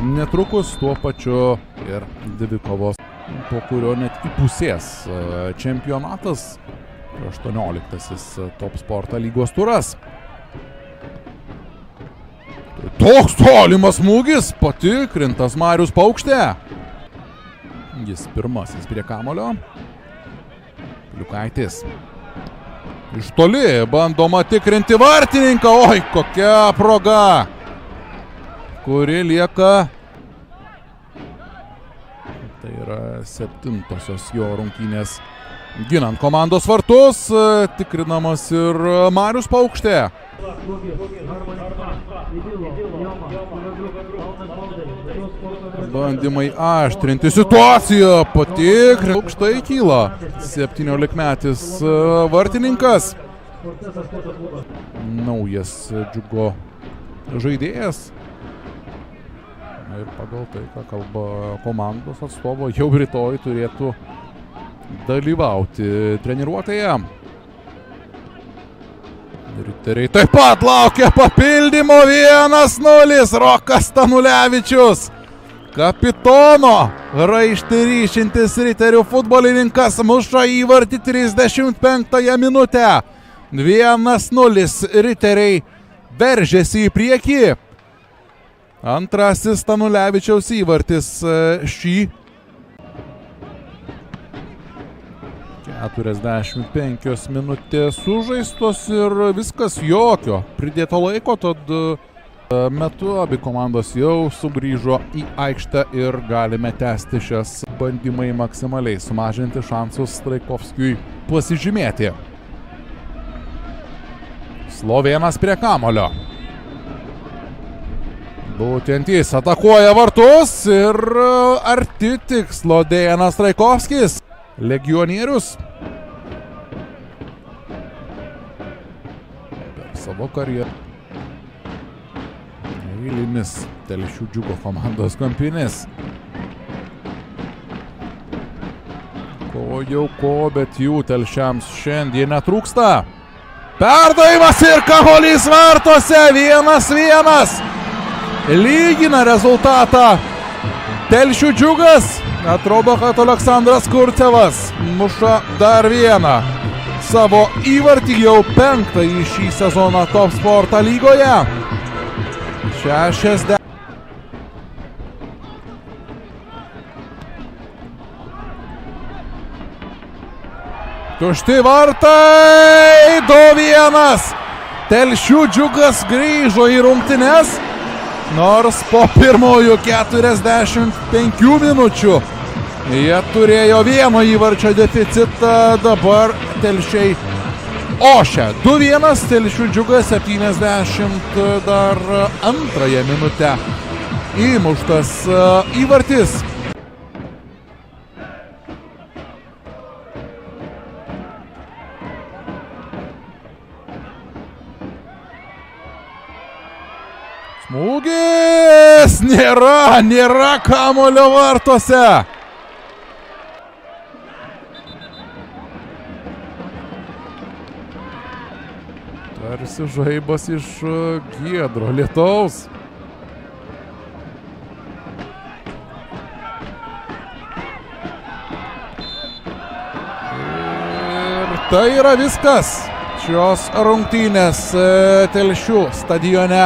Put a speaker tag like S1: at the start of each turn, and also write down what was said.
S1: netrukus tuo pačiu ir dvikovos, po kurio net įpusės čempionatas, 18-asis Top Sporto lygos turas. Toks tolimas smūgis, patikrintas Marius Paukštė. Jis pirmasis prie kamulio. Liukaitis. Iš toli bandoma tikrinti vartininką. Oi, kokia proga, kuri lieka. Tai yra 7-osios jo rungtynės ginant komandos vartus. Tikrinamas ir Marius Paukštė. Bandymai aštrinti situaciją, patikrinti. Aukštai kyla 17-metis vartininkas. Naujas Džiugo žaidėjas. Ir pagal tai, ką kalba komandos atstovo, jau rytoj turėtų dalyvauti treniruotėje. Riteriai taip pat laukia papildymo. 1-0. Rokas Stanulevičius. Kapitono raištį ryšintis Riterių futbolininkas muša įvartį 35 minutę. 1-0. Riteriai veržėsi į priekį. Antrasis Stanulevičiaus įvartis šį 45 minutės sužaistos ir viskas, jokio pridėto laiko, tad metu abi komandos jau sugrįžo į aikštę ir galime tęsti šias bandymai maksimaliai sumažinti šansus Straikovskiui pasižymėti. Slovėnas prie kamulio. Būtent jis atakuoja vartus ir arti tikslo Dejanas Straikovskis. Legionierius per savo karjerą eilinis Telšių Džiugo komandos kampinis. Ko, bet jų telšiams šiandien netrūksta. Perdavimas ir kamuolys vartuose. 1-1. Lygina rezultatą Telšių Džiugas. Atrodo, kad Aleksandras Kurcevas muša dar vieną savo įvartį, jau 5-ąjį šį sezoną Top Sporto lygoje. 60. Tušti vartai. 2-1. Telšių Džiugas grįžo į rungtynes, nors po pirmųjų 45 minučių jie turėjo vieno įvarčio deficitą. Dabar Telšiai ošia. 2-1. Telšių Džiugas 72 minutę įmuštas įvartis. Smūgis! Nėra kamuolio vartuose. Tarsi žaibas iš giedro lietaus. Ir tai yra viskas šios rungtynės Telšių stadione.